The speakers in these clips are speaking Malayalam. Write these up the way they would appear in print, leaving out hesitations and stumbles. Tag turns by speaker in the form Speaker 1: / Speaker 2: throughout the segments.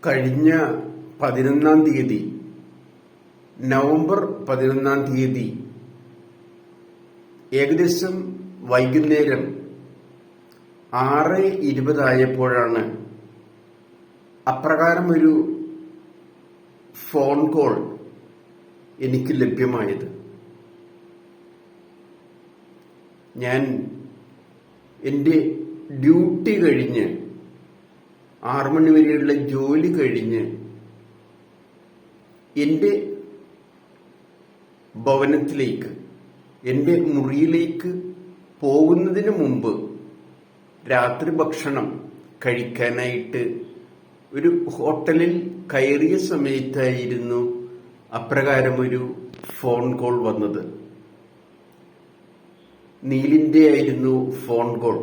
Speaker 1: കഴിഞ്ഞ 11-ാം തീയതി നവംബർ 11-ാം തീയതി ഏകദേശം വൈകുന്നേരം 6:20 ആയപ്പോഴാണ് അപ്രകാരമൊരു ഫോൺ കോൾ എനിക്ക് ലഭ്യമായത്. ഞാൻ എൻ്റെ ഡ്യൂട്ടി കഴിഞ്ഞ് 6 മണി വരെയുള്ള ജോലി കഴിഞ്ഞ് എൻ്റെ ഭവനത്തിലേക്ക്, എൻ്റെ മുറിയിലേക്ക് പോകുന്നതിന് മുമ്പ് രാത്രി ഭക്ഷണം കഴിക്കാനായിട്ട് ഒരു ഹോട്ടലിൽ കയറിയ സമയത്തായിരുന്നു അപ്രകാരമൊരു ഫോൺ കോൾ വന്നത്. നീലിന്റെ ആയിരുന്നു ഫോൺ കോൾ.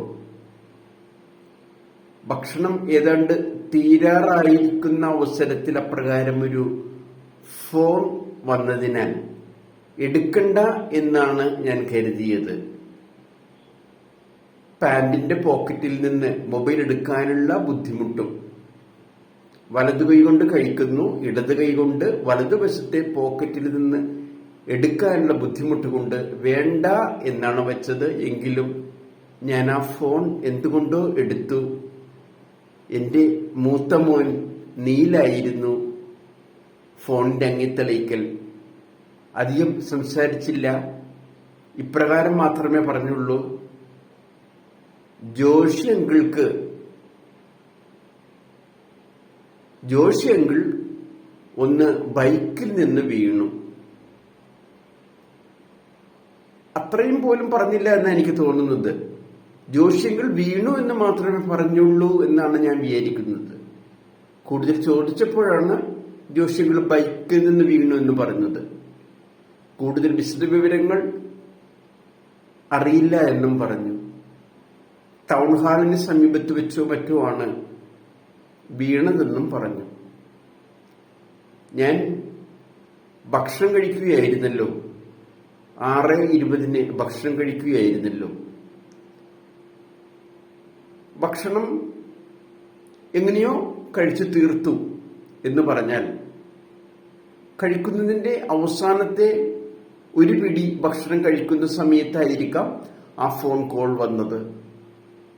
Speaker 1: ഭക്ഷണം ഏതാണ്ട് തീരാറായിരിക്കുന്ന അവസരത്തിൽ അപ്രകാരം ഒരു ഫോൺ വന്നതിനാൽ എടുക്കണ്ട എന്നാണ് ഞാൻ കരുതിയത്. പാന്റിന്റെ പോക്കറ്റിൽ നിന്ന് മൊബൈൽ എടുക്കാനുള്ള ബുദ്ധിമുട്ടും, വലതു കൈകൊണ്ട് കഴിക്കുന്നു, ഇടത് കൈകൊണ്ട് വലതുവശത്തെ പോക്കറ്റിൽ നിന്ന് എടുക്കാനുള്ള ബുദ്ധിമുട്ട് കൊണ്ട് വേണ്ട എന്നാണ് വെച്ചത്. എങ്കിലും ഞാൻ ആ ഫോൺ എന്തുകൊണ്ടോ എടുത്തു. എൻ്റെ മൂത്ത മോൻ നീലായിരുന്നു ഫോണിന്റെ അങ്ങിത്തലയ്ക്കൽ. അധികം സംസാരിച്ചില്ല. ഇപ്രകാരം മാത്രമേ പറഞ്ഞുള്ളൂ: ജോഷി അങ്കിൾ ഒന്ന് ബൈക്കിൽ നിന്ന് വീണു. അത്രയും പോലും പറഞ്ഞില്ല എന്നാണ് എനിക്ക് തോന്നുന്നത്. ജോഷിയങ്കിൾ വീണു എന്ന് മാത്രമേ പറഞ്ഞുള്ളൂ എന്നാണ് ഞാൻ വിചാരിക്കുന്നത്. കൂടുതൽ ചോദിച്ചപ്പോഴാണ് ജോഷിയങ്കിൾ ബൈക്കിൽ നിന്ന് വീണു എന്ന് പറഞ്ഞത്. കൂടുതൽ വിശദവിവരങ്ങൾ അറിയില്ല എന്നും പറഞ്ഞു. ടൗൺ ഹാളിന് സമീപത്ത് വെച്ചോ മറ്റോ ആണ് വീണതെന്നും പറഞ്ഞു. ഞാൻ ഭക്ഷണം കഴിക്കുകയായിരുന്നല്ലോ, 6:20 ഭക്ഷണം കഴിക്കുകയായിരുന്നല്ലോ. ഭക്ഷണം എങ്ങനെയോ കഴിച്ചു തീർത്തു എന്ന് പറഞ്ഞാൽ കഴിക്കുന്നതിന്റെ അവസാനത്തെ ഒരു പിടി ഭക്ഷണം കഴിക്കുന്ന സമയത്തായിരിക്കാം ആ ഫോൺ കോൾ വന്നത്.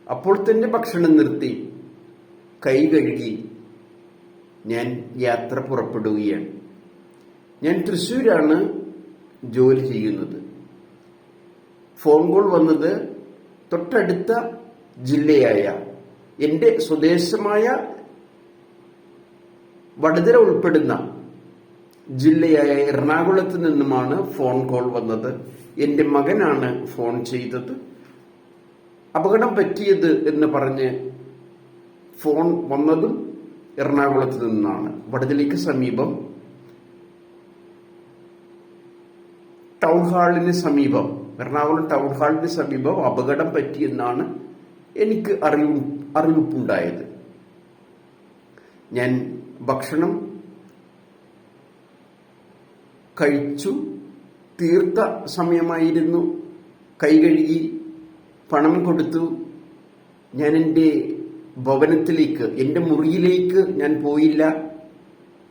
Speaker 1: അപ്പോൾ തന്നെ ഭക്ഷണം നിർത്തി കൈ കഴുകി ഞാൻ യാത്ര പുറപ്പെടുകയാണ്. ഞാൻ തൃശ്ശൂരാണ് ജോലി ചെയ്യുന്നത്. ഫോൺ കോൾ വന്നത് തൊട്ടടുത്ത ജില്ലയായ, എൻ്റെ സ്വദേശമായ വടകര ഉൾപ്പെടുന്ന ജില്ലയായ എറണാകുളത്ത് നിന്നുമാണ് ഫോൺ കോൾ വന്നത്. എൻ്റെ മകനാണ് ഫോൺ ചെയ്തത്. അപകടം പറ്റിയത് എന്ന് പറഞ്ഞ് ഫോൺ വന്നതും എറണാകുളത്ത് നിന്നാണ്. വടകരയ്ക്ക് സമീപം ടൗൺ ഹാളിന് സമീപം, എറണാകുളം ടൗൺ ഹാളിന് സമീപം അപകടം പറ്റിയെന്നാണ് എനിക്ക് അറിയിപ്പുണ്ടായത്. ഞാൻ ഭക്ഷണം കഴിച്ചു തീർത്ത സമയമായിരുന്നു. കൈ കഴുകി പണം കൊടുത്തു. ഞാൻ എൻ്റെ ഭവനത്തിലേക്ക്, എൻ്റെ മുറിയിലേക്ക് ഞാൻ പോയില്ല.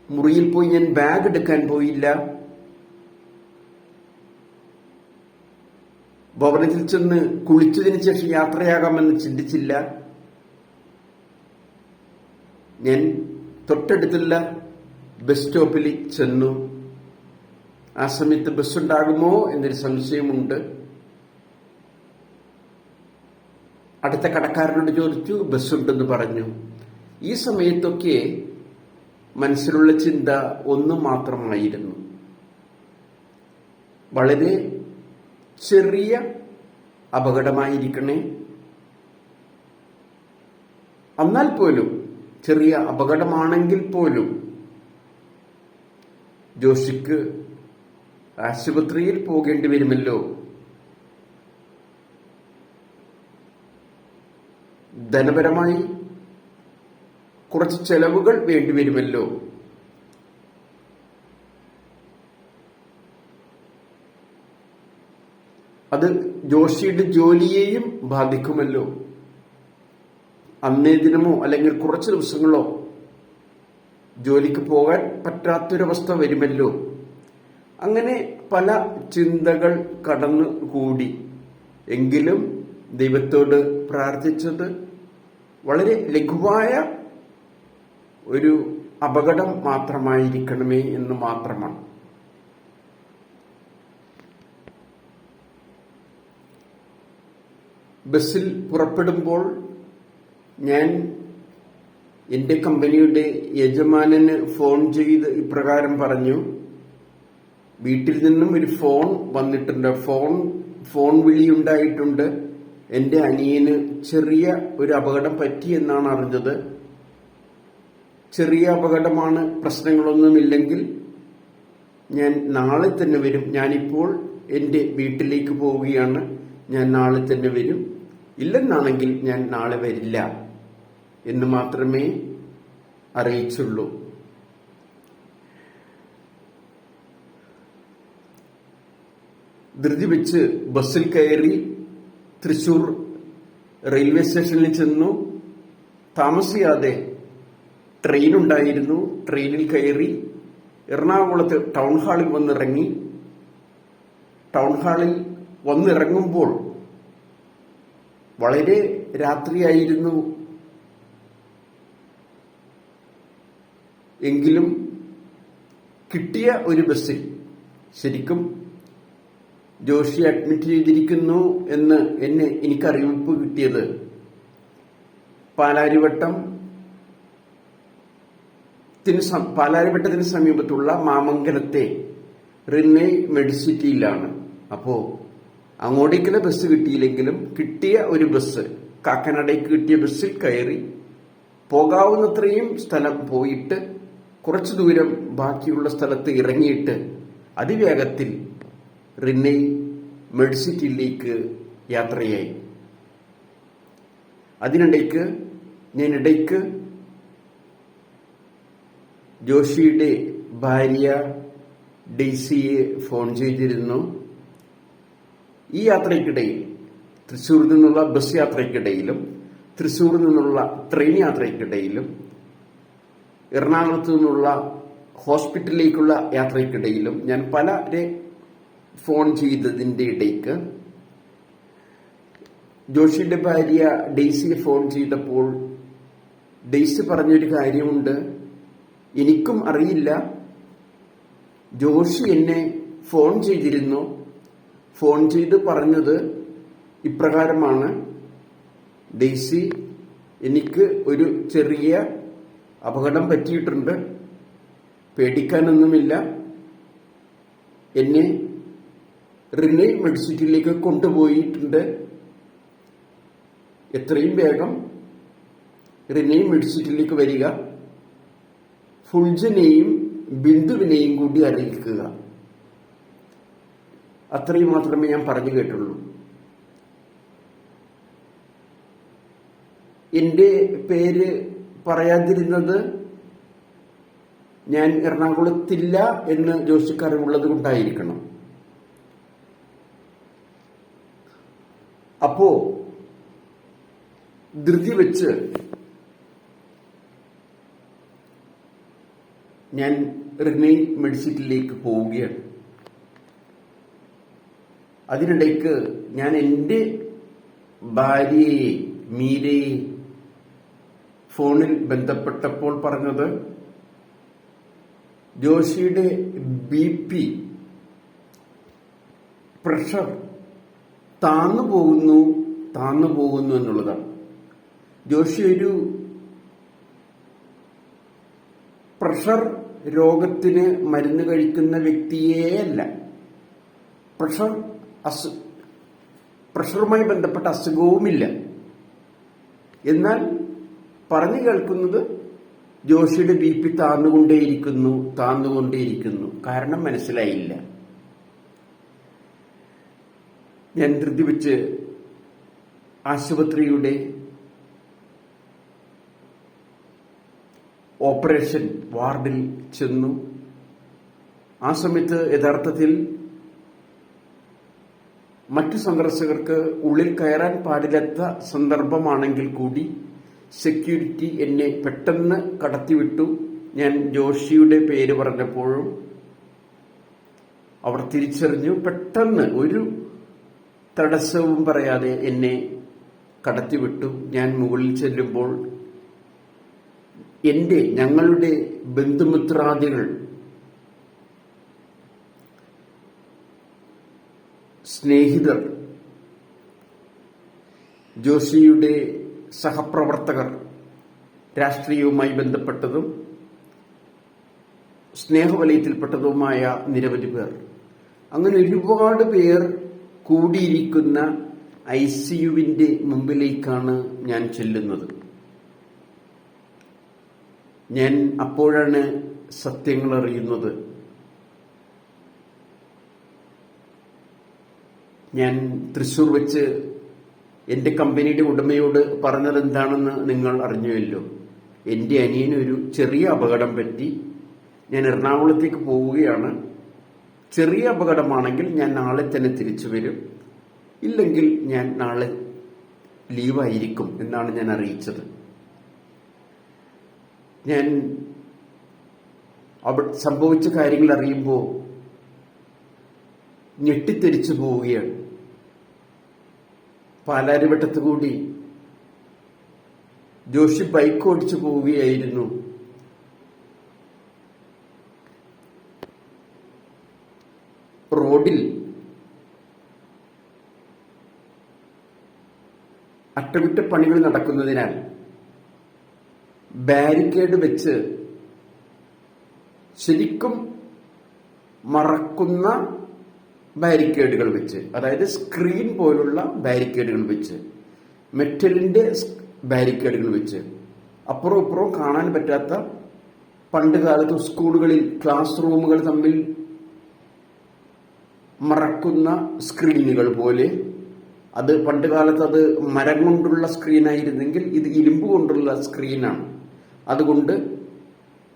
Speaker 1: മുറിയിൽ പോയി ഞാൻ ബാഗ് എടുക്കാൻ പോയില്ല. ഭവനത്തിൽ ചെന്ന് കുളിച്ചതിന് ശേഷം യാത്രയാകാമെന്ന് ചിന്തിച്ചില്ല. ഞാൻ തൊട്ടടുത്തുള്ള ബസ് സ്റ്റോപ്പിൽ ചെന്നു. ആ സമയത്ത് ബസ് ഉണ്ടാകുമോ എന്നൊരു സംശയമുണ്ട്. അടുത്ത കടക്കാരനോട് ചോദിച്ചു, ബസ് ഉണ്ടെന്ന് പറഞ്ഞു. ഈ സമയത്തൊക്കെ മനസ്സിലുള്ള ചിന്ത ഒന്ന് മാത്രമായിരുന്നു: വളരെ ചെറിയ അപകടമായിരിക്കണേ. എന്നാൽ പോലും, ചെറിയ അപകടമാണെങ്കിൽ പോലും ജോഷിക്ക് ആശുപത്രിയിൽ പോകേണ്ടി വരുമല്ലോ. ധനപരമായി കുറച്ച് ചെലവുകൾ വേണ്ടിവരുമല്ലോ. അത് ജോഷിയുടെ ജോലിയെയും ബാധിക്കുമല്ലോ. അന്നേ ദിനമോ അല്ലെങ്കിൽ കുറച്ച് ദിവസങ്ങളോ ജോലിക്ക് പോകാൻ പറ്റാത്തൊരവസ്ഥ വരുമല്ലോ. അങ്ങനെ പല ചിന്തകൾ കടന്നു കൂടി. എങ്കിലും ദൈവത്തോട് പ്രാർത്ഥിച്ചത് വളരെ ലഘുവായ ഒരു അപകടം മാത്രമായിരിക്കണമേ എന്ന് മാത്രമാണ്. ബസ്സിൽ പുറപ്പെടുമ്പോൾ ഞാൻ എൻ്റെ കമ്പനിയുടെ യജമാനന് ഫോൺ ചെയ്ത് ഇപ്രകാരം പറഞ്ഞു, വീട്ടിൽ നിന്നും ഒരു ഫോൺ വന്നിട്ടുണ്ട്, ഫോൺ വിളിയുണ്ടായിട്ടുണ്ട്, എൻ്റെ അനിയന് ചെറിയ ഒരു അപകടം പറ്റിയെന്നാണ് അറിഞ്ഞത്. ചെറിയ അപകടമാണ്, പ്രശ്നങ്ങളൊന്നുമില്ലെങ്കിൽ ഞാൻ നാളെ തന്നെ വരും. ഞാനിപ്പോൾ എൻ്റെ വീട്ടിലേക്ക് പോവുകയാണ്, ഞാൻ നാളെ തന്നെ വരും. ഇല്ലെന്നാണെങ്കിൽ ഞാൻ നാളെ വരില്ല എന്ന് മാത്രമേ അറിയിച്ചുള്ളൂ. ധൃതി വെച്ച് ബസ്സിൽ കയറി തൃശൂർ റെയിൽവേ സ്റ്റേഷനിൽ ചെന്നു. താമസിയാതെ ട്രെയിനുണ്ടായിരുന്നു. ട്രെയിനിൽ കയറി എറണാകുളത്ത് ടൗൺ ഹാളിൽ വന്നിറങ്ങി. ടൗൺ ഹാളിൽ വന്നിറങ്ങുമ്പോൾ വളരെ രാത്രിയായിരുന്നു. എങ്കിലും കിട്ടിയ ഒരു ബസ്സിൽ ശരിക്കും ജോഷി അഡ്മിറ്റ് ചെയ്തിരിക്കുന്നു എന്ന് എനിക്ക് അറിയിപ്പ് കിട്ടിയത് പാലാരിവട്ടത്തിന് സമീപത്തുള്ള മാമംഗലത്തെ റിന്നെ മെഡിസിറ്റിയിലാണ്. അപ്പോ അങ്ങോട്ടേക്കുള്ള ബസ് കിട്ടിയില്ലെങ്കിലും കിട്ടിയ ഒരു ബസ്, കാക്കനാടേക്ക് കിട്ടിയ ബസ്സിൽ കയറി പോകാവുന്നത്രയും സ്ഥലം പോയിട്ട് കുറച്ചു ദൂരം ബാക്കിയുള്ള സ്ഥലത്ത് ഇറങ്ങിയിട്ട് അതിവേഗത്തിൽ റിന്നെ മെഡിസിറ്റിയിലേക്ക് യാത്രയായി. അതിനിടയ്ക്ക് ഞാൻ ജോഷിയുടെ ഭാര്യ ഡെയ്സിയെ ഫോൺ ചെയ്തിരുന്നു. ഈ യാത്രയ്ക്കിടയിൽ, തൃശ്ശൂരിൽ നിന്നുള്ള ബസ് യാത്രയ്ക്കിടയിലും തൃശ്ശൂരിൽ നിന്നുള്ള ട്രെയിൻ യാത്രയ്ക്കിടയിലും എറണാകുളത്തു നിന്നുള്ള ഹോസ്പിറ്റലിലേക്കുള്ള യാത്രയ്ക്കിടയിലും ഞാൻ പലരെ ഫോൺ ചെയ്തതിൻ്റെ ഇടയ്ക്ക് ജോഷിയുടെ ഭാര്യ ഡെയ്സിയെ ഫോൺ ചെയ്തപ്പോൾ ഡെയ്സി പറഞ്ഞൊരു കാര്യമുണ്ട്. എനിക്കും അറിയില്ല, ജോഷി എന്നെ ഫോൺ ചെയ്തിരുന്നു. ഫോൺ ചെയ്ത് പറഞ്ഞത് ഇപ്രകാരമാണ്, ഡെയ്സി, എനിക്ക് ഒരു ചെറിയ അപകടം പറ്റിയിട്ടുണ്ട്, പേടിക്കാനൊന്നുമില്ല, എന്നെ റിന്നെ മെഡിസിറ്റിയിലേക്ക് കൊണ്ടുപോയിട്ടുണ്ട്, എത്രയും വേഗം റിന്നെ മെഡിസിറ്റിയിലേക്ക് വരിക, ഫുൾജനെയും ബിന്ദുവിനെയും കൂടി അറിയിക്കുക. അത്രയും മാത്രമേ ഞാൻ പറഞ്ഞു കേട്ടുള്ളൂ. എന്റെ പേര് പറയാതിരുന്നത് ഞാൻ എറണാകുളത്തില്ല എന്ന് ജോഷിക്ക് അറിവുള്ളത് കൊണ്ടായിരിക്കണം. അപ്പോ ധൃതി വെച്ച് ഞാൻ റിന്നെ മെഡിസിറ്റിയിലേക്ക് പോവുകയാണ്. അതിനിടയ്ക്ക് ഞാൻ എൻ്റെ ഭാര്യയെ മീരയെ ഫോണിൽ ബന്ധപ്പെട്ടപ്പോൾ പറഞ്ഞത്, ജോഷിയുടെ BP പ്രഷർ താന്നു പോകുന്നു എന്നുള്ളതാണ്. ജോഷി ഒരു പ്രഷർ രോഗത്തിന് മരുന്ന് കഴിക്കുന്ന വ്യക്തിയേ അല്ല. പ്രഷറുമായി ബന്ധപ്പെട്ട അസുഖവുമില്ല. എന്നാൽ പറഞ്ഞു കേൾക്കുന്നത് ജോഷിയുടെ BP താന്നുകൊണ്ടേയിരിക്കുന്നു. കാരണം മനസ്സിലായില്ല. ഞാൻ ധൃതി വെച്ച് ആശുപത്രിയുടെ ഓപ്പറേഷൻ വാർഡിൽ ചെന്നു. ആ സമയത്ത് യഥാർത്ഥത്തിൽ മറ്റു സന്ദർശകർക്ക് ഉള്ളിൽ കയറാൻ പാടില്ലാത്ത സന്ദർഭമാണെങ്കിൽ കൂടി സെക്യൂരിറ്റി എന്നെ പെട്ടെന്ന് കടത്തിവിട്ടു. ഞാൻ ജോഷിയുടെ പേര് പറഞ്ഞപ്പോഴും അവർ തിരിച്ചറിഞ്ഞു. പെട്ടെന്ന് ഒരു തടസ്സവും പറയാതെ എന്നെ കടത്തിവിട്ടു. ഞാൻ മുകളിൽ ചെല്ലുമ്പോൾ ഞങ്ങളുടെ ബന്ധുമിത്രാദികൾ, സ്നേഹിതർ, ജോഷിയുടെ സഹപ്രവർത്തകർ, രാഷ്ട്രീയവുമായി ബന്ധപ്പെട്ടതും സ്നേഹവലയത്തിൽപ്പെട്ടതുമായ നിരവധി പേർ, അങ്ങനെ ഒരുപാട് പേർ കൂടിയിരിക്കുന്ന ICUവിന്റെ മുമ്പിലേക്കാണ് ഞാൻ ചെല്ലുന്നത്. ഞാൻ അപ്പോഴാണ് സത്യങ്ങൾ അറിയുന്നത്. ഞാൻ തൃശ്ശൂർ വെച്ച് എൻ്റെ കമ്പനിയുടെ ഉടമയോട് പറഞ്ഞത് എന്താണെന്ന് നിങ്ങൾ അറിഞ്ഞുവല്ലോ. എൻ്റെ അനിയനൊരു ചെറിയ അപകടം പറ്റി. ഞാൻ എറണാകുളത്തേക്ക് പോവുകയാണ്. ചെറിയ അപകടമാണെങ്കിൽ ഞാൻ നാളെ തന്നെ തിരിച്ചു വരും, ഇല്ലെങ്കിൽ ഞാൻ നാളെ ലീവായിരിക്കും എന്നാണ് ഞാൻ അറിയിച്ചത്. ഞാൻ സംഭവിച്ച കാര്യങ്ങൾ അറിയുമ്പോൾ ഞെട്ടിത്തെരിച്ചു പോവുകയാണ്. പാലാരിവട്ടത്ത് കൂടി ജോഷി ബൈക്ക് ഓടിച്ചു പോവുകയായിരുന്നു. റോഡിൽ അറ്റകുറ്റപ്പണികൾ നടക്കുന്നതിനാൽ ബാരിക്കേഡ് വെച്ച്, ശരിക്കും മറക്കുന്ന ബാരിക്കേഡുകൾ വെച്ച്, അതായത് സ്ക്രീൻ പോലുള്ള ബാരിക്കേഡുകൾ വെച്ച്, മെറ്റലിന്റെ ബാരിക്കേഡുകൾ വെച്ച്, അപ്പുറവും ഇപ്പുറവും കാണാൻ പറ്റാത്ത, പണ്ട് കാലത്ത് സ്കൂളുകളിൽ ക്ലാസ് റൂമുകൾ തമ്മിൽ മറക്കുന്ന സ്ക്രീനുകൾ പോലെ, അത് പണ്ട് കാലത്ത് അത് മരം കൊണ്ടുള്ള സ്ക്രീനായിരുന്നെങ്കിൽ ഇത് ഇരുമ്പ് കൊണ്ടുള്ള സ്ക്രീനാണ്. അതുകൊണ്ട്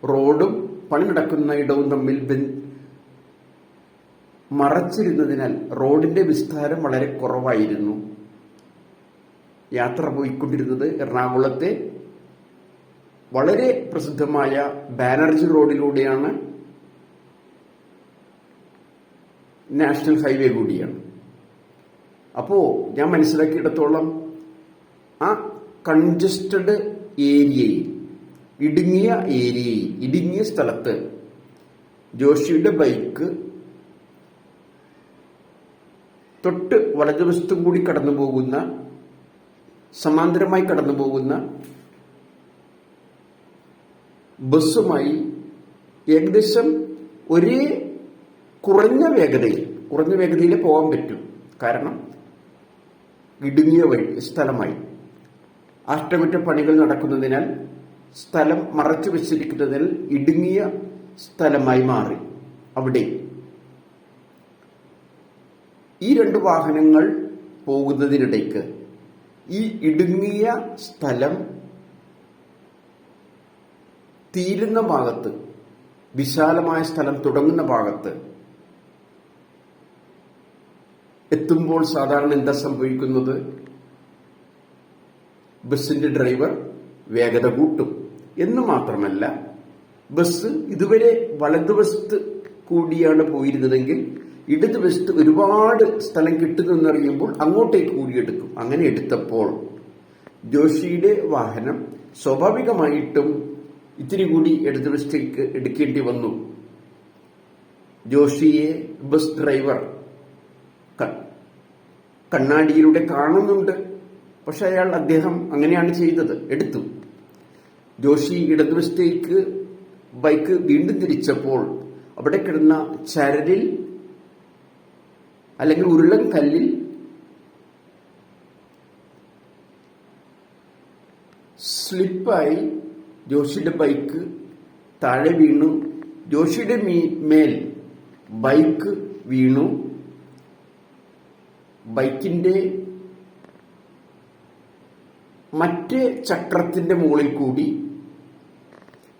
Speaker 1: റോഡും പണി നടക്കുന്ന ഇടവും തമ്മിൽ മറച്ചിരുന്നതിനാൽ റോഡിന്റെ വിസ്താരം വളരെ കുറവായിരുന്നു. യാത്ര പോയിക്കൊണ്ടിരുന്നത് എറണാകുളത്തെ വളരെ പ്രസിദ്ധമായ ബാനർജി റോഡിലൂടെയാണ്. നാഷണൽ ഹൈവേ കൂടിയാണ്. അപ്പോ ഞാൻ മനസ്സിലാക്കിയിടത്തോളം ആ കൺജസ്റ്റഡ് ഏരിയയിൽ, ഇടുങ്ങിയ സ്ഥലത്ത് ജോഷിയുടെ ബൈക്ക് തൊട്ട് വലതുവശത്തും കൂടി സമാന്തരമായി കടന്നു പോകുന്ന ബസ്സുമായി ഏകദേശം ഒരേ കുറഞ്ഞ വേഗതയിൽ പോകാൻ പറ്റും. കാരണം ഇടുങ്ങിയ സ്ഥലമായി, അറ്റകുറ്റപ്പണികൾ നടക്കുന്നതിനാൽ, സ്ഥലം മറച്ചു വെച്ചിരിക്കുന്നതിനാൽ ഇടുങ്ങിയ സ്ഥലമായി മാറി. അവിടെ ഈ രണ്ട് വാഹനങ്ങൾ പോകുന്നതിനിടയ്ക്ക് ഈ ഇടുങ്ങിയ സ്ഥലം തീരുന്ന ഭാഗത്ത്, വിശാലമായ സ്ഥലം തുടങ്ങുന്ന ഭാഗത്ത് എത്തുമ്പോൾ സാധാരണ എന്താ സംഭവിക്കുന്നത്? ബസിന്റെ ഡ്രൈവർ വേഗത കൂട്ടും. എന്ന് മാത്രമല്ല, ബസ് ഇതുവരെ വലതുവശത്ത് കൂടിയാണ് പോയിരുന്നതെങ്കിൽ ഇടതുവശത്ത് ഒരുപാട് സ്ഥലം കിട്ടുന്നറിയുമ്പോൾ അങ്ങോട്ടേക്ക് കൂടിയെടുക്കും. അങ്ങനെ എടുത്തപ്പോൾ ജോഷിയുടെ വാഹനം സ്വാഭാവികമായിട്ടും ഇത്തിരി കൂടി ഇടതുവശത്തേക്ക് എടുക്കേണ്ടി വന്നു. ജോഷിയെ ബസ് ഡ്രൈവർ കണ്ണാടിയിലൂടെ കാണുന്നുണ്ട്. പക്ഷെ അദ്ദേഹം അങ്ങനെയാണ് ചെയ്തത്, എടുത്തു. ജോഷി ഇടതുവശത്തേക്ക് ബൈക്ക് വീണ്ടും തിരിച്ചപ്പോൾ അവിടെ കിടന്ന ചരലിൽ അല്ലെങ്കിൽ ഉരുളൻ കല്ലിൽ സ്ലിപ്പായി ജോഷിയുടെ ബൈക്ക് താഴെ വീണു. ജോഷിയുടെ മേൽ ബൈക്ക് വീണു. ബൈക്കിന്റെ മറ്റേ ചക്രത്തിന്റെ മുകളിൽ കൂടി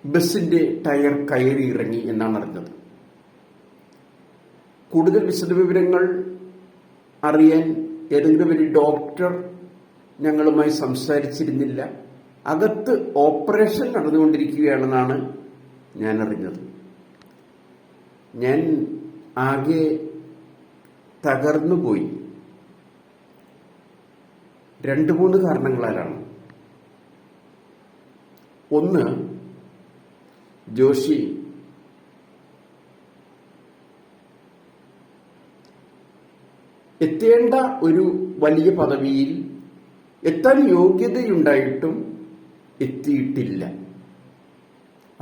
Speaker 1: ബസിന്റെ ടയർ കയറി ഇറങ്ങി എന്നാണ് അറിഞ്ഞത്. കൂടുതൽ വിശദവിവരങ്ങൾ അറിയാൻ ഏതെങ്കിലും ഒരു ഡോക്ടർ ഞങ്ങളുമായി സംസാരിച്ചിരുന്നില്ല. അകത്ത് ഓപ്പറേഷൻ നടന്നുകൊണ്ടിരിക്കുകയാണെന്നാണ് ഞാൻ അറിഞ്ഞത്. ഞാൻ ആകെ തകർന്നുപോയി. 2-3 കാരണങ്ങളാലാണ്. ഒന്ന്, ജോഷി എത്തേണ്ട ഒരു വലിയ പദവിയിൽ എത്താൻ യോഗ്യതയുണ്ടായിട്ടും എത്തിയിട്ടില്ല.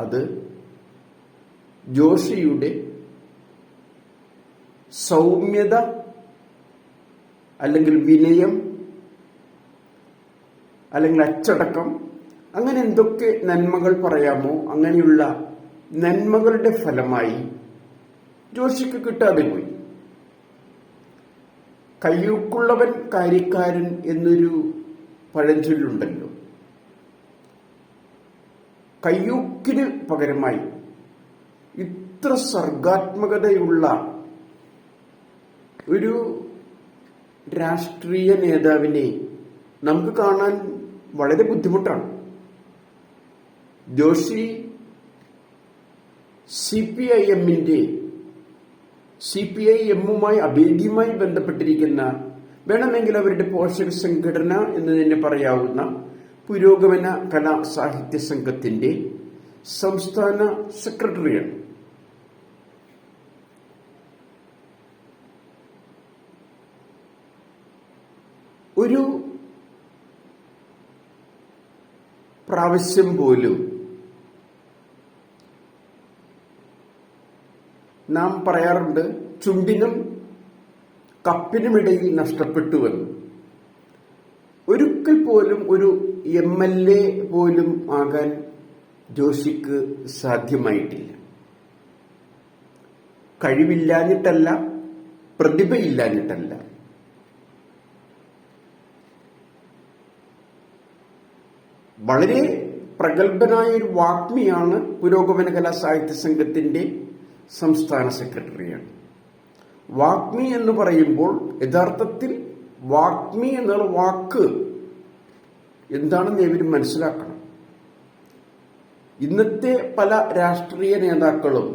Speaker 1: അത് ജോഷിയുടെ സൗമ്യത അല്ലെങ്കിൽ വിനയം അല്ലെങ്കിൽ അച്ചടക്കം, അങ്ങനെ എന്തൊക്കെ നന്മകൾ പറയാമോ അങ്ങനെയുള്ള നന്മകളുടെ ഫലമായി ജോഷിക്ക് കിട്ടാതെ പോയി. കയ്യൂക്കുള്ളവൻ കാര്യക്കാരൻ എന്നൊരു പഴഞ്ചൊല്ലുണ്ടല്ലോ. കയ്യൂക്കിന് പകരമായി ഇത്ര സർഗാത്മകതയുള്ള ഒരു രാഷ്ട്രീയ നേതാവിനെ നമുക്ക് കാണാൻ വളരെ ബുദ്ധിമുട്ടാണ്. ജോഷി സിപിഐഎമ്മുമായി അഭേദ്യമായി ബന്ധപ്പെട്ടിരിക്കുന്ന, വേണമെങ്കിൽ അവരുടെ പോഷക സംഘടന എന്ന് തന്നെ പറയാവുന്ന പുരോഗമന കലാ സാഹിത്യ സംഘത്തിന്റെ സംസ്ഥാന സെക്രട്ടറിയാണ്. ഒരു പ്രാവശ്യം പോലും നാം പറയാറുണ്ട്, ചുണ്ടിനും കപ്പിനുമിടയിൽ നഷ്ടപ്പെട്ടുവെന്ന്. ഒരിക്കൽ പോലും ഒരു MLA പോലും ആകാൻ ജോഷിക്ക് സാധ്യമായിട്ടില്ല. കഴിവില്ലാഞ്ഞിട്ടല്ല, പ്രതിഭയില്ലാഞ്ഞിട്ടല്ല. വളരെ പ്രഗത്ഭനായ ഒരു വാഗ്മിയാണ്. പുരോഗമന കലാ സാഹിത്യ സംഘത്തിന്റെ സംസ്ഥാന സെക്രട്ടറിയാണ്. വാഗ്മി എന്ന് പറയുമ്പോൾ യഥാർത്ഥത്തിൽ വാഗ്മി എന്നുള്ള വാക്ക് എന്താണെന്ന് ഇവരും മനസ്സിലാക്കണം. ഇന്നത്തെ പല രാഷ്ട്രീയ നേതാക്കളും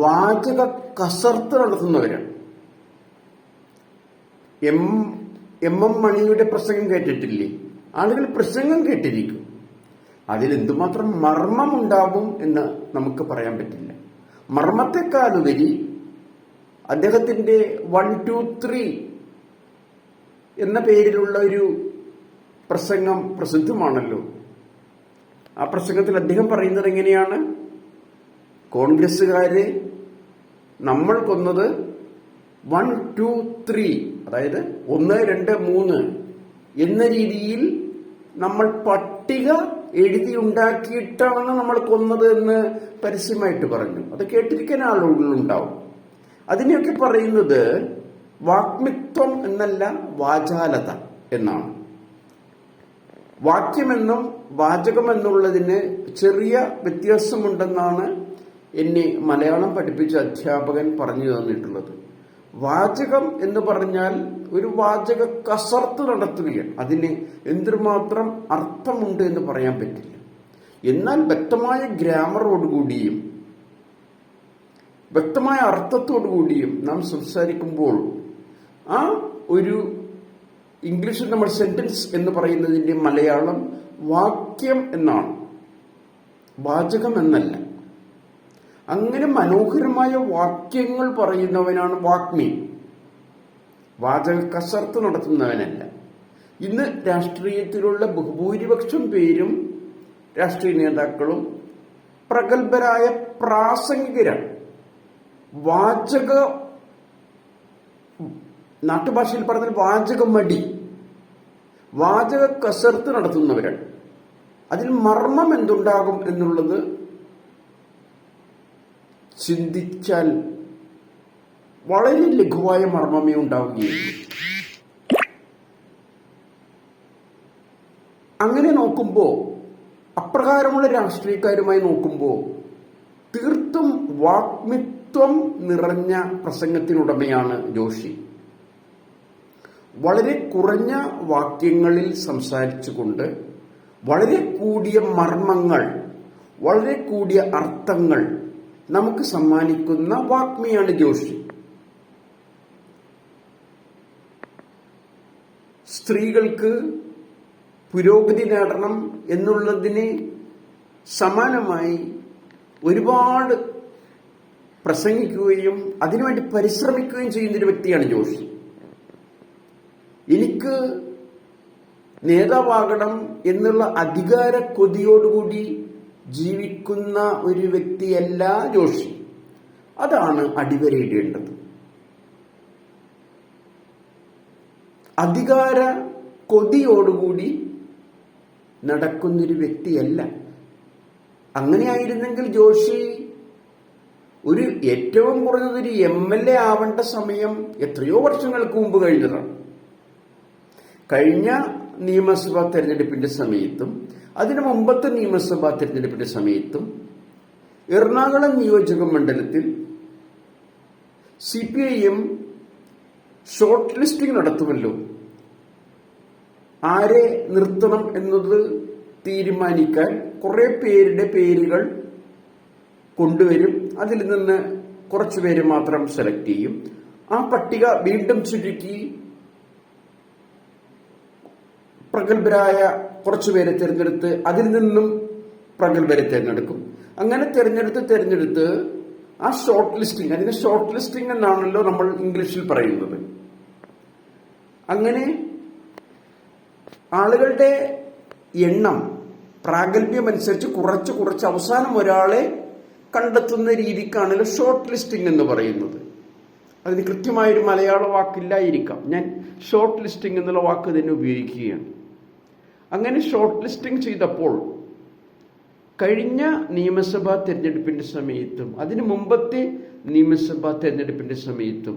Speaker 1: വാചക കസർത്ത് നടത്തുന്നവരാണ്. എം മണിയുടെ പ്രസംഗം കേട്ടിട്ടില്ലേ? ആളുകൾ പ്രസംഗം കേട്ടിരിക്കും, അതിലെന്തുമാത്രം മർമ്മമുണ്ടാവും എന്ന് നമുക്ക് പറയാൻ പറ്റില്ല. മർമ്മത്തെക്കാളുപരി അദ്ദേഹത്തിന്റെ 1, 2, 3 എന്ന പേരിലുള്ള ഒരു പ്രസംഗം പ്രസിദ്ധമാണല്ലോ. ആ പ്രസംഗത്തിൽ അദ്ദേഹം പറയുന്നത് എങ്ങനെയാണ്? കോൺഗ്രസ്സുകാരെ നമ്മൾ കൊന്നത് 1, 2, 3, അതായത് 1, 2, 3 എന്ന രീതിയിൽ നമ്മൾ പട്ടിക എഴുതിയുണ്ടാക്കിയിട്ടാണ് നമ്മൾ കൊന്നത് എന്ന് പരസ്യമായിട്ട് പറഞ്ഞു. അത് കേട്ടിരിക്കാൻ ആളുകളുണ്ടാവും. അതിനെയൊക്കെ പറയുന്നത് വാഗ്മിത്വം എന്നല്ല, വാചാലത എന്നാണ്. വാക്യമെന്നും വാചകമെന്നുള്ളതിന് ചെറിയ വ്യത്യാസമുണ്ടെന്നാണ് എന്നെ മലയാളം പഠിപ്പിച്ച അധ്യാപകൻ പറഞ്ഞു തന്നിട്ടുള്ളത്. വാചകം എന്ന് പറഞ്ഞാൽ ഒരു വാചക കസർത്ത് നടത്തുകയാണ്. അതിന് എന്തുമാത്രം അർത്ഥമുണ്ട് എന്ന് പറയാൻ പറ്റില്ല. എന്നാൽ വ്യക്തമായ ഗ്രാമറോടുകൂടിയും വ്യക്തമായ അർത്ഥത്തോടുകൂടിയും നാം സംസാരിക്കുമ്പോൾ ആ ഒരു ഇംഗ്ലീഷിൽ നമ്മൾ സെന്റൻസ് എന്ന് പറയുന്നതിന്റെ മലയാളം വാക്യം എന്നാണ്, വാചകം എന്നല്ല. അങ്ങനെ മനോഹരമായ വാക്യങ്ങൾ പറയുന്നവനാണ് വാഗ്മി, വാചക കസർത്ത് നടത്തുന്നവനല്ല. ഇന്ന് രാഷ്ട്രീയത്തിലുള്ള ബഹുഭൂരിപക്ഷം പേരും രാഷ്ട്രീയ നേതാക്കളും പ്രഗത്ഭരായ പ്രാസംഗികരാണ്. നാട്ടുഭാഷയിൽ പറഞ്ഞാൽ വാചകമടി, വാചക കസർത്ത് നടത്തുന്നവരാണ്. അതിൽ മർമ്മം എന്തുണ്ടാകും എന്നുള്ളത് ചിന്തിച്ചാൽ വളരെ ലഘുവായ മർമ്മമേ ഉണ്ടാവുകയുള്ളൂ. അങ്ങനെ നോക്കുമ്പോൾ, അപ്രകാരമുള്ള രാഷ്ട്രീയക്കാരുമായി നോക്കുമ്പോൾ തീർത്തും വാഗ്മിത്വം നിറഞ്ഞ പ്രസംഗത്തിനുടമയാണ് ജോഷി. വളരെ കുറഞ്ഞ വാക്യങ്ങളിൽ സംസാരിച്ചുകൊണ്ട് വളരെ കൂടിയ മർമ്മങ്ങൾ വളരെ കൂടിയ അർത്ഥങ്ങൾ നമുക്ക് സമ്മാനിക്കുന്ന വാഗ്മിയാണ് ജോഷി. സ്ത്രീകൾക്ക് പുരോഗതി നേടണം എന്നുള്ളതിന് സമാനമായി ഒരുപാട് പ്രസംഗിക്കുകയും അതിനുവേണ്ടി പരിശ്രമിക്കുകയും ചെയ്യുന്നൊരു വ്യക്തിയാണ് ജോഷി. എനിക്ക് നേതാവാകണം എന്നുള്ള അധികാര കൊതിയോടുകൂടി ജീവിക്കുന്ന ഒരു വ്യക്തിയല്ല ജോഷി. അതാണ് അടിവരയിടേണ്ടത്. അധികാര കൊതിയോടുകൂടി നടക്കുന്നൊരു വ്യക്തിയല്ല. അങ്ങനെയായിരുന്നെങ്കിൽ ജോഷി ഒരു ഏറ്റവും കുറഞ്ഞതൊരു MLA ആവേണ്ട സമയം എത്രയോ വർഷങ്ങൾക്ക് മുമ്പ് കഴിഞ്ഞതാണ്. കഴിഞ്ഞ നിയമസഭാ തെരഞ്ഞെടുപ്പിന്റെ സമയത്തും അതിനു മുമ്പത്തെ നിയമസഭാ തെരഞ്ഞെടുപ്പിന്റെ സമയത്തും എറണാകുളം നിയോജക മണ്ഡലത്തിൽ CPIM ഷോർട്ട് ലിസ്റ്റിംഗ് നടത്തുമല്ലോ. ആരെ നിർത്തണം എന്നത് തീരുമാനിക്കാൻ കുറെ പേരുടെ പേരുകൾ കൊണ്ടുവരും. അതിൽ നിന്ന് കുറച്ചുപേര് മാത്രം സെലക്ട് ചെയ്യും. ആ പട്ടിക വീണ്ടും ചുരുക്കി പ്രഗത്ഭരായ കുറച്ചുപേരെ തിരഞ്ഞെടുത്ത് അതിൽ നിന്നും പ്രഗത്ഭരെ തിരഞ്ഞെടുക്കും. അങ്ങനെ തിരഞ്ഞെടുത്ത് ആ ഷോർട്ട് ലിസ്റ്റിംഗ്, അതിന് ഷോർട്ട് ലിസ്റ്റിംഗ് എന്നാണല്ലോ നമ്മൾ ഇംഗ്ലീഷിൽ പറയുന്നത്. അങ്ങനെ ആളുകളുടെ എണ്ണം പ്രാഗൽഭ്യമനുസരിച്ച് കുറച്ച് അവസാനം ഒരാളെ കണ്ടെത്തുന്ന രീതിക്കാണല്ലോ ഷോർട്ട് ലിസ്റ്റിംഗ് എന്ന് പറയുന്നത്. അതിന് കൃത്യമായൊരു മലയാള വാക്കില്ലായിരിക്കാം. ഞാൻ ഷോർട്ട് ലിസ്റ്റിംഗ് എന്നുള്ള വാക്ക് തന്നെ ഉപയോഗിക്കുകയാണ്. അങ്ങനെ ഷോർട്ട് ലിസ്റ്റിംഗ് ചെയ്തപ്പോൾ കഴിഞ്ഞ നിയമസഭാ തെരഞ്ഞെടുപ്പിന്റെ സമയത്തും അതിനു മുമ്പത്തെ നിയമസഭാ തെരഞ്ഞെടുപ്പിന്റെ സമയത്തും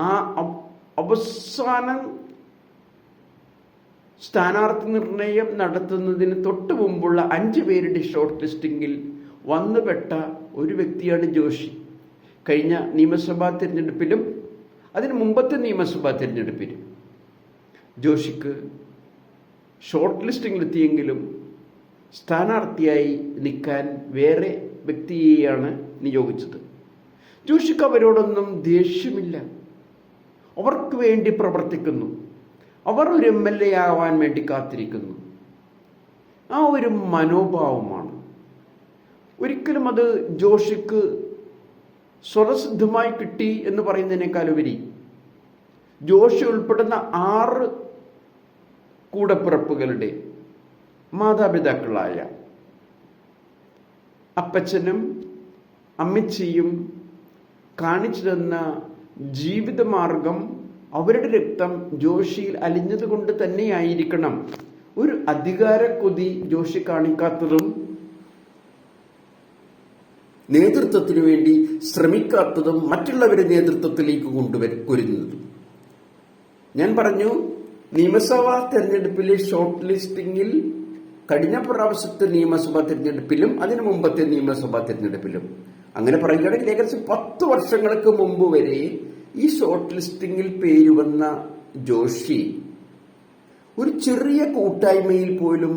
Speaker 1: ആ അവസാന സ്ഥാനാർത്ഥി നിർണയം നടത്തുന്നതിന് തൊട്ടു മുമ്പുള്ള 5 പേരുടെ ഷോർട്ട് ലിസ്റ്റിംഗിൽ വന്നുപെട്ട ഒരു വ്യക്തിയാണ് ജോഷി. കഴിഞ്ഞ നിയമസഭാ തെരഞ്ഞെടുപ്പിലും അതിന് മുമ്പത്തെ നിയമസഭാ തെരഞ്ഞെടുപ്പിലും ജോഷിക്ക് ഷോർട്ട് ലിസ്റ്റിംഗിലെത്തിയെങ്കിലും സ്ഥാനാർത്ഥിയായി നിൽക്കാൻ വേറെ വ്യക്തിയെയാണ് നിയോഗിച്ചത്. ജോഷിക്ക് അവരോടൊന്നും ദേഷ്യമില്ല. അവർക്ക് വേണ്ടി പ്രവർത്തിക്കുന്നു. അവർ ഒരു MLA ആവാൻ വേണ്ടി കാത്തിരിക്കുന്നു. ആ ഒരു മനോഭാവമാണ്. ഒരിക്കലും അത് ജോഷിക്ക് സ്വതസിദ്ധമായി കിട്ടി എന്ന് പറയുന്നതിനേക്കാളുപരി ജോഷി ഉൾപ്പെടുന്ന 6 കൂടപ്പിറപ്പുകളുടെ മാതാപിതാക്കളായ അപ്പച്ചനും അമ്മച്ചിയും കാണിച്ചു തന്ന ജീവിതമാർഗം, അവരുടെ രക്തം ജോഷിയിൽ അലിഞ്ഞതുകൊണ്ട് തന്നെയായിരിക്കണം ഒരു അധികാര കൊതി ജോഷി കാണിക്കാത്തതും നേതൃത്വത്തിനു വേണ്ടി ശ്രമിക്കാത്തതും മറ്റുള്ളവരെ നേതൃത്വത്തിലേക്ക് കൊണ്ടുവരുന്നതും. ഞാൻ പറഞ്ഞു, നിയമസഭാ തെരഞ്ഞെടുപ്പിലെ ഷോർട്ട് ലിസ്റ്റിംഗിൽ കഴിഞ്ഞ പ്രാവശ്യത്തെ നിയമസഭാ തെരഞ്ഞെടുപ്പിലും അതിനു മുമ്പത്തെ നിയമസഭാ തെരഞ്ഞെടുപ്പിലും അങ്ങനെ പറയുകയാണെങ്കിൽ ഏകദേശം 10 വർഷങ്ങൾക്ക് മുമ്പ് വരെ ഈ ഷോർട്ട് ലിസ്റ്റിംഗിൽ പേര് വന്ന ജോഷി ഒരു ചെറിയ കൂട്ടായ്മയിൽ പോലും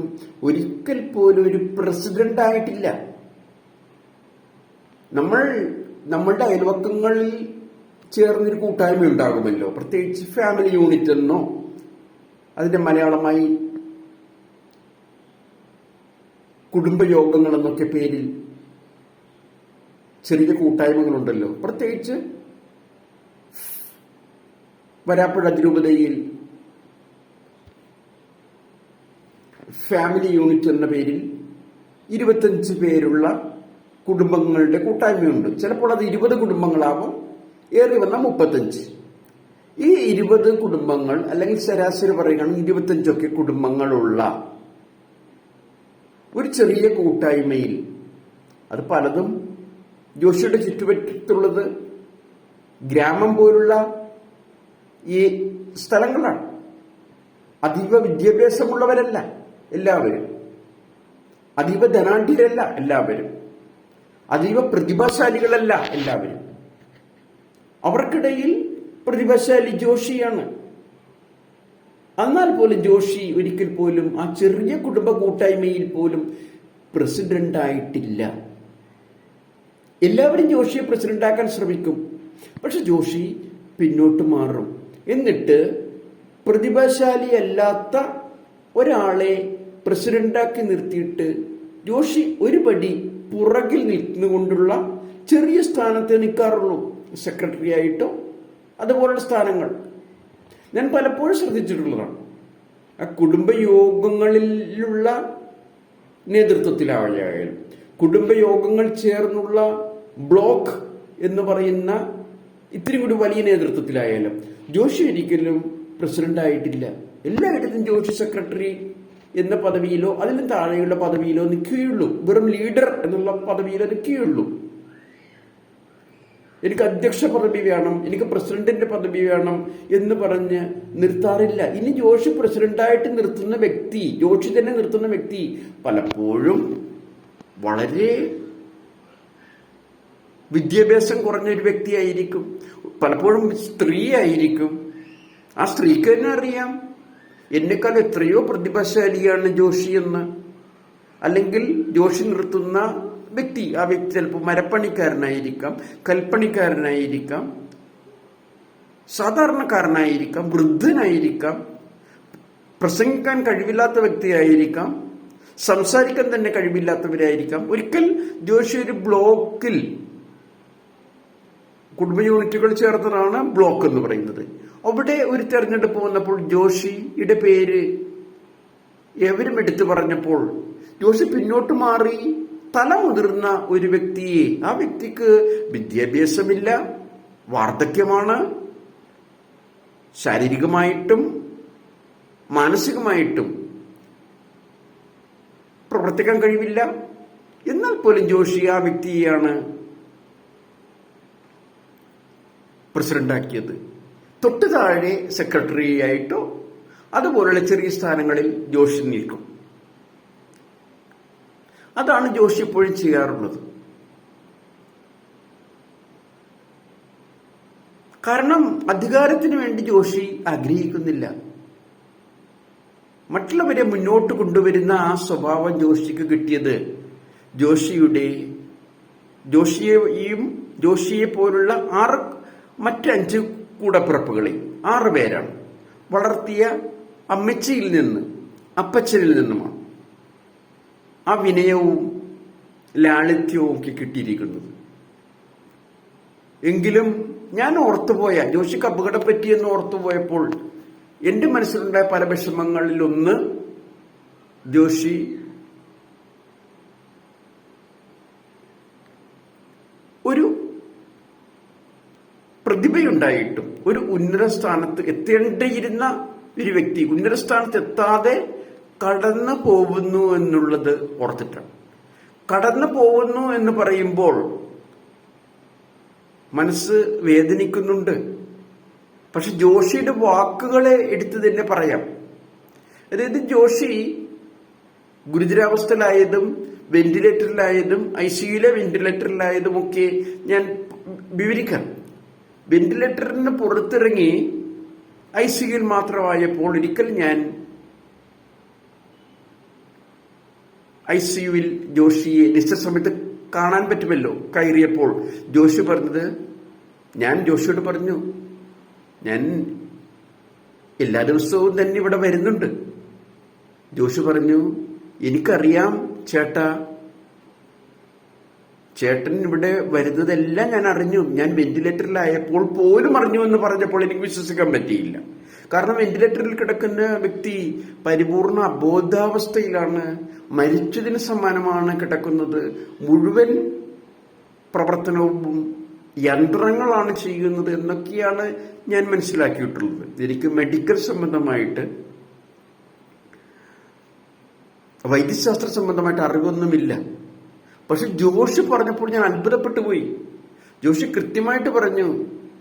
Speaker 1: ഒരിക്കൽ പോലും ഒരു പ്രസിഡന്റ് ആയിട്ടില്ല. നമ്മളുടെ അയൽവക്കങ്ങളിൽ ചേർന്നൊരു കൂട്ടായ്മ ഉണ്ടാകുമല്ലോ, പ്രത്യേകിച്ച് ഫാമിലി യൂണിറ്റ് എന്നോ അതിന്റെ മലയാളമായി കുടുംബയോഗങ്ങൾ എന്നൊക്കെ പേരിൽ ചെറിയ കൂട്ടായ്മകളുണ്ടല്ലോ. പ്രത്യേകിച്ച് വരാപ്പുഴ അതിരൂപതയിൽ ഫാമിലി യൂണിറ്റ് എന്ന പേരിൽ 25 പേരുള്ള കുടുംബങ്ങളുടെ കൂട്ടായ്മയുണ്ട്. ചിലപ്പോൾ അത് 20 കുടുംബങ്ങളാവും, ഏറി വന്ന 35. ഈ 20 കുടുംബങ്ങൾ അല്ലെങ്കിൽ ശരാശരി പറയുകയാണെങ്കിൽ 25 കുടുംബങ്ങളുള്ള ഒരു ചെറിയ കൂട്ടായ്മയിൽ അത് പലതും ജോഷിയുടെ ചുറ്റുപറ്റുള്ളത് ഗ്രാമം പോലുള്ള ഈ സ്ഥലങ്ങളാണ്. അതീവ വിദ്യാഭ്യാസമുള്ളവരല്ല എല്ലാവരും, അതീവ ധനാഢ്യരല്ല എല്ലാവരും, അതീവ പ്രതിഭാശാലികളല്ല എല്ലാവരും. അവർക്കിടയിൽ പ്രതിഭാശാലി ജോഷിയാണ്. എന്നാൽ പോലും ജോഷി ഒരിക്കൽ പോലും ആ ചെറിയ കുടുംബ കൂട്ടായ്മയിൽ പോലും പ്രസിഡന്റായിട്ടില്ല. എല്ലാവരും ജോഷിയെ പ്രസിഡന്റാക്കാൻ ശ്രമിക്കും, പക്ഷെ ജോഷി പിന്നോട്ട് മാറും. എന്നിട്ട് പ്രതിഭാശാലിയല്ലാത്ത ഒരാളെ പ്രസിഡന്റാക്കി നിർത്തിയിട്ട് ജോഷി ഒരു പടി പുറകിൽ നിന്നുകൊണ്ടുള്ള ചെറിയ സ്ഥാനത്തെ നിൽക്കാറുള്ളൂ. സെക്രട്ടറി ആയിട്ടോ അതുപോലുള്ള സ്ഥാനങ്ങൾ ഞാൻ പലപ്പോഴും ശ്രദ്ധിച്ചിട്ടുള്ളതാണ്. ആ കുടുംബയോഗങ്ങളിലുള്ള നേതൃത്വത്തിലായാലും കുടുംബയോഗങ്ങൾ ചേർന്നുള്ള ബ്ലോക്ക് എന്ന് പറയുന്ന ഇത്തിരി കൂടി വലിയ നേതൃത്വത്തിലായാലും ജോഷി ഒരിക്കലും പ്രസിഡന്റ് ആയിട്ടില്ല. എല്ലായിടത്തും ജോഷി സെക്രട്ടറി എന്ന പദവിയിലോ അതിലും താഴെയുള്ള പദവിയിലോ നിൽക്കുകയുള്ളൂ. വെറും ലീഡർ എന്നുള്ള പദവിയിലോ നിൽക്കുകയുള്ളൂ. എനിക്ക് അധ്യക്ഷ പദവി വേണം, എനിക്ക് പ്രസിഡന്റിന്റെ പദവി വേണം എന്ന് പറഞ്ഞ് നിർത്താറില്ല. ഇനി ജോഷി പ്രസിഡന്റായിട്ട് നിർത്തുന്ന വ്യക്തി, ജോഷി തന്നെ നിർത്തുന്ന വ്യക്തി പലപ്പോഴും വളരെ വിദ്യാഭ്യാസം കുറഞ്ഞൊരു വ്യക്തിയായിരിക്കും, പലപ്പോഴും സ്ത്രീ ആയിരിക്കും. ആ സ്ത്രീക്ക് തന്നെ അറിയാം എന്നെക്കാൾ എത്രയോ പ്രതിഭാശാലിയാണ് ജോഷി എന്ന്. അല്ലെങ്കിൽ ജോഷി നിർത്തുന്ന വ്യക്തി, ആ വ്യക്തി ചിലപ്പോൾ മരപ്പണിക്കാരനായിരിക്കാം, കൽപ്പണിക്കാരനായിരിക്കാം, സാധാരണക്കാരനായിരിക്കാം, വൃദ്ധനായിരിക്കാം, പ്രസംഗിക്കാൻ കഴിവില്ലാത്ത വ്യക്തിയായിരിക്കാം, സംസാരിക്കാൻ തന്നെ കഴിവില്ലാത്തവരായിരിക്കാം. ഒരിക്കൽ ജോഷി ഒരു ബ്ലോക്കിൽ, കുടുംബ യൂണിറ്റുകൾ ചേർന്നതാണ് ബ്ലോക്ക് എന്ന് പറയുന്നത്, അവിടെ ഒരു തെരഞ്ഞെടുപ്പ് വന്നപ്പോൾ ജോഷിയുടെ പേര് എവരും എടുത്തു പറഞ്ഞപ്പോൾ ജോഷി പിന്നോട്ട് മാറി. തല മുതിർന്ന ഒരു വ്യക്തിയെ, ആ വ്യക്തിക്ക് വിദ്യാഭ്യാസമില്ല, വാർദ്ധക്യമാണ്, ശാരീരികമായിട്ടും മാനസികമായിട്ടും പ്രവർത്തിക്കാൻ കഴിവില്ല. എന്നാൽ പോലും ജോഷി ആ വ്യക്തിയെയാണ് പ്രസിഡന്റാക്കിയത്. തൊട്ടു താഴെ സെക്രട്ടറി ആയിട്ടോ അതുപോലുള്ള ചെറിയ സ്ഥാനങ്ങളിൽ ജോഷി നിൽക്കും. അതാണ് ജോഷി എപ്പോഴും ചെയ്യാറുള്ളത്. കാരണം അധികാരത്തിന് വേണ്ടി ജോഷി ആഗ്രഹിക്കുന്നില്ല. മറ്റുള്ളവരെ മുന്നോട്ട് കൊണ്ടുവരുന്ന ആ സ്വഭാവം ജോഷിക്ക് കിട്ടിയത് ജോഷിയെ പോലുള്ള മറ്റ് 5 കൂടപ്പിറപ്പുകളെ 6 പേരാണ് വളർത്തിയ അമ്മച്ചിയിൽ നിന്ന്, അപ്പച്ചനിൽ നിന്നുമാണ് ആ വിനയവും ലാളിത്യവും ഒക്കെ കിട്ടിയിരിക്കുന്നത്. എങ്കിലും ഞാൻ ഓർത്തുപോയ, ജോഷിക്ക് അപകടം പറ്റിയെന്ന് ഓർത്തുപോയപ്പോൾ എന്റെ മനസ്സിലുണ്ടായ പല വിഷമങ്ങളിലൊന്ന്, ജോഷി ഒരു പ്രതിഭയുണ്ടായിട്ടും ഒരു ഉന്നത സ്ഥാനത്ത് എത്തേണ്ടിയിരുന്ന ഒരു വ്യക്തി ഉന്നത സ്ഥാനത്ത് എത്താതെ കടന്നു പോകുന്നു എന്നുള്ളത് ഓർത്തിട്ടാണ്. കടന്നു പോകുന്നു എന്ന് പറയുമ്പോൾ മനസ്സ് വേദനിക്കുന്നുണ്ട്. പക്ഷെ ജോഷിയുടെ വാക്കുകളെ എടുത്ത് തന്നെ പറയാം. അതായത് ജോഷി ഗുരുതരാവസ്ഥയിലായതും വെന്റിലേറ്ററിലായതും ICUയിലെ വെന്റിലേറ്ററിലായതും ഒക്കെ ഞാൻ വിവരിക്കാം. വെന്റിലേറ്ററിന് പുറത്തിറങ്ങി ICUയിൽ മാത്രമായപ്പോൾ ഒരിക്കൽ ഞാൻ ICUയിൽ ജോഷിയെ നിശ്ചിത സമയത്ത് കാണാൻ പറ്റുമല്ലോ കയറിയപ്പോൾ ജോഷി പറഞ്ഞത്, ഞാൻ ജോഷിയോട് പറഞ്ഞു, ഞാൻ എല്ലാ ദിവസവും തന്നെ ഇവിടെ വരുന്നുണ്ട്. ജോഷി പറഞ്ഞു, എനിക്കറിയാം ചേട്ടാ, ചേട്ടൻ ഇവിടെ വരുന്നതെല്ലാം ഞാൻ അറിഞ്ഞു. ഞാൻ വെന്റിലേറ്ററിലായപ്പോൾ പോലും അറിഞ്ഞു എന്ന് പറഞ്ഞപ്പോൾ എനിക്ക് വിശ്വസിക്കാൻ പറ്റിയില്ല. കാരണം വെന്റിലേറ്ററിൽ കിടക്കുന്ന വ്യക്തി പരിപൂർണ അബോധാവസ്ഥയിലാണ്, മരിച്ചതിന് സമാനമാണ് കിടക്കുന്നത്. മുഴുവൻ പ്രവർത്തനവും യന്ത്രങ്ങളാണ് ചെയ്യുന്നത് എന്നൊക്കെയാണ് ഞാൻ മനസ്സിലാക്കിയിട്ടുള്ളത്. എനിക്ക് മെഡിക്കൽ സംബന്ധമായിട്ട്, വൈദ്യശാസ്ത്ര സംബന്ധമായിട്ട് അറിവൊന്നുമില്ല. പക്ഷെ ജോഷി പറഞ്ഞപ്പോൾ ഞാൻ അത്ഭുതപ്പെട്ടു പോയി. ജോഷി കൃത്യമായിട്ട് പറഞ്ഞു,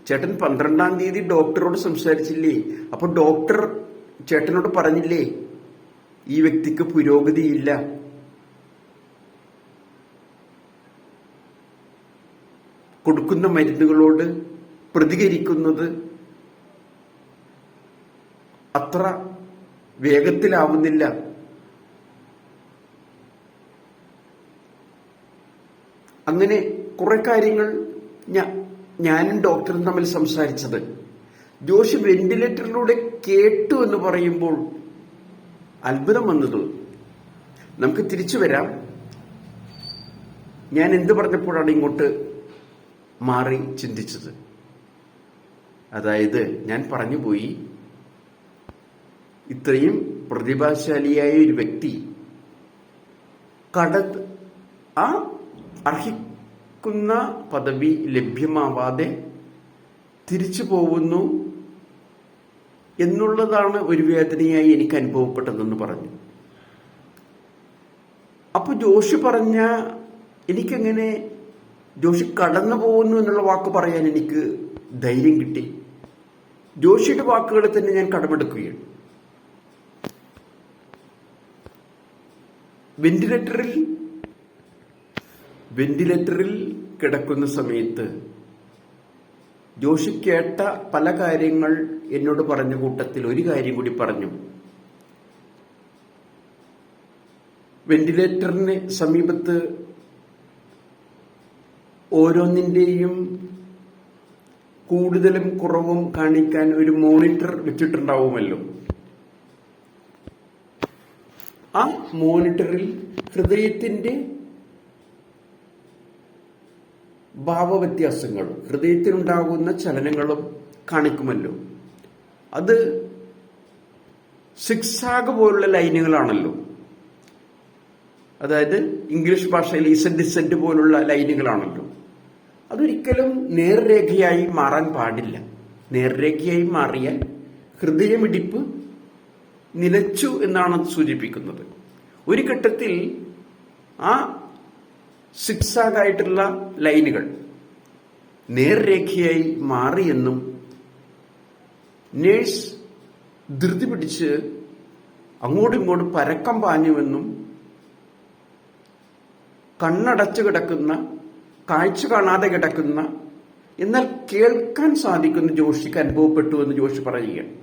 Speaker 1: ചേട്ടൻ 12-ാം തീയതി ഡോക്ടറോട് സംസാരിച്ചില്ലേ? അപ്പൊ ഡോക്ടർ ചേട്ടനോട് പറഞ്ഞില്ലേ ഈ വ്യക്തിക്ക് പുരോഗതിയില്ല, കൊടുക്കുന്ന മരുന്നുകളോട് പ്രതികരിക്കുന്നത് അത്ര വേഗത്തിലാവുന്നില്ല, അങ്ങനെ കുറെ കാര്യങ്ങൾ ഞാനും ഡോക്ടറും തമ്മിൽ സംസാരിച്ചത് ജോഷി വെന്റിലേറ്ററിലൂടെ കേട്ടു എന്ന് പറയുമ്പോൾ അത്ഭുതം വന്നത്. നമുക്ക് തിരിച്ചു വരാം. ഞാൻ എന്ത് പറഞ്ഞപ്പോഴാണ് ഇങ്ങോട്ട് മാറി ചിന്തിച്ചത്? അതായത് ഞാൻ പറഞ്ഞുപോയി, ഇത്രയും പ്രതിഭാശാലിയായ ഒരു വ്യക്തി ആ അർഹിക്കുന്ന പദവി ലഭ്യമാവാതെ തിരിച്ചു പോകുന്നു എന്നുള്ളതാണ് ഒരു വേദനയായി എനിക്ക് അനുഭവപ്പെട്ടതെന്ന് പറഞ്ഞു. അപ്പൊ ജോഷി പറഞ്ഞ എനിക്കെങ്ങനെ ജോഷി കടന്നു പോകുന്നു എന്നുള്ള വാക്ക് പറയാൻ എനിക്ക് ധൈര്യം കിട്ടി. ജോഷിയുടെ വാക്കുകളെ തന്നെ ഞാൻ കടമെടുക്കുകയാണ്. വെന്റിലേറ്ററിൽ കിടക്കുന്ന സമയത്ത് ജോഷി കേട്ട പല കാര്യങ്ങൾ എന്നോട് പറഞ്ഞ കൂട്ടത്തിൽ ഒരു കാര്യം കൂടി പറഞ്ഞു. വെന്റിലേറ്ററിന് സമീപത്ത് ഓരോന്നിന്റെയും കൂടുതലും കുറവും കാണിക്കാൻ ഒരു മോണിറ്റർ വെച്ചിട്ടുണ്ടാവുമല്ലോ. ആ മോണിറ്ററിൽ ഹൃദയത്തിന്റെ ഭാവവ്യത്യാസങ്ങളും ഹൃദയത്തിനുണ്ടാകുന്ന ചലനങ്ങളും കാണിക്കുമല്ലോ. അത് സിക്സാഗ് പോലുള്ള ലൈനുകളാണല്ലോ. അതായത് ഇംഗ്ലീഷ് ഭാഷയിൽ ഇസെന്റ് പോലുള്ള ലൈനുകളാണല്ലോ. അതൊരിക്കലും നേർരേഖയായി മാറാൻ പാടില്ല. നേർരേഖയായി മാറിയാൽ ഹൃദയമിടിപ്പ് നിലച്ചു എന്നാണ് സൂചിപ്പിക്കുന്നത്. ഒരു ഘട്ടത്തിൽ ആ സിക്സാഗായിട്ടുള്ള ലൈനുകൾ നേർരേഖയായി മാറിയെന്നും നേഴ്സ് ധൃതി പിടിച്ച് അങ്ങോട്ടും ഇങ്ങോട്ടും പരക്കം പാഞ്ഞുവെന്നും കണ്ണടച്ചു കിടക്കുന്ന, കാഴ്ച കാണാതെ കിടക്കുന്ന, എന്നാൽ കേൾക്കാൻ സാധിക്കുന്ന ജോഷിക്ക് അനുഭവപ്പെട്ടു എന്ന് ജോഷി പറയുകയാണ്.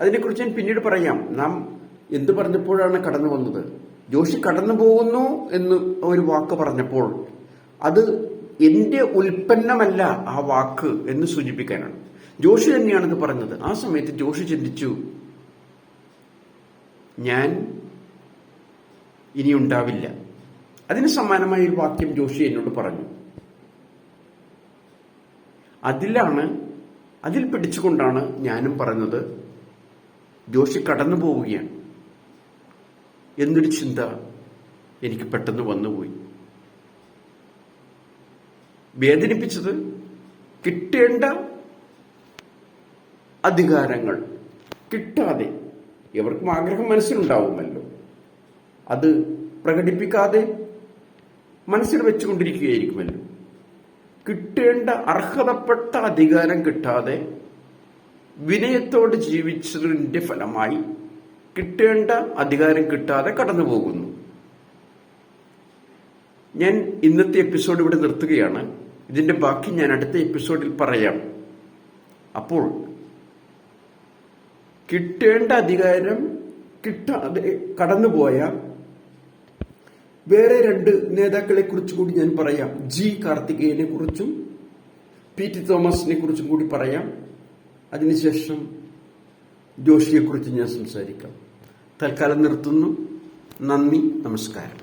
Speaker 1: അതിനെക്കുറിച്ച് ഞാൻ പിന്നീട് പറയാം. നാം എന്ത് പറഞ്ഞപ്പോഴാണ് കടന്നു വന്നത്? ജോഷി കടന്നു പോകുന്നു എന്ന് ഒരു വാക്ക് പറഞ്ഞപ്പോൾ അത് എന്റെ ഉൽപ്പന്നമല്ല ആ വാക്ക് എന്ന് സൂചിപ്പിക്കാനാണ്. ജോഷി തന്നെയാണിത് പറഞ്ഞത്. ആ സമയത്ത് ജോഷി ചിന്തിച്ചു, ഞാൻ ഇനി ഉണ്ടാവില്ല. അതിന് സമാനമായ ഒരു വാക്യം ജോഷി എന്നോട് പറഞ്ഞു. അതിൽ പിടിച്ചുകൊണ്ടാണ് ഞാനും പറഞ്ഞത്, ജോഷി കടന്നു പോവുകയാണ് എന്നൊരു ചിന്ത എനിക്ക് പെട്ടെന്ന് വന്നുപോയി. വേദനിപ്പിച്ചത് കിട്ടേണ്ട അധികാരങ്ങൾ കിട്ടാതെ, എവർക്കും ആഗ്രഹം മനസ്സിലുണ്ടാവുമല്ലോ, അത് പ്രകടിപ്പിക്കാതെ മനസ്സിൽ വെച്ചുകൊണ്ടിരിക്കുകയായിരിക്കുമല്ലോ. കിട്ടേണ്ട അർഹതപ്പെട്ട അധികാരം കിട്ടാതെ വിനയത്തോട് ജീവിച്ചതിന്റെ ഫലമായി കിട്ടേണ്ട അധികാരം കിട്ടാതെ കടന്നു പോകുന്നു. ഞാൻ ഇന്നത്തെ എപ്പിസോഡ് ഇവിടെ നിർത്തുകയാണ്. ഇതിന്റെ ബാക്കി ഞാൻ അടുത്ത എപ്പിസോഡിൽ പറയാം. അപ്പോൾ കിട്ടേണ്ട അധികാരം കിട്ടാതെ കടന്നുപോയ വേറെ രണ്ട് നേതാക്കളെ കുറിച്ച് കൂടി ഞാൻ പറയാം. ജി കാർത്തികേയനെ കുറിച്ചും പി.ടി. തോമസിനെ കുറിച്ചും കൂടി പറയാം. അതിനുശേഷം ജോഷിയെക്കുറിച്ച് ഞാൻ സംസാരിക്കാം. തൽക്കാലം നിർത്തുന്നു. നന്ദി, നമസ്കാരം.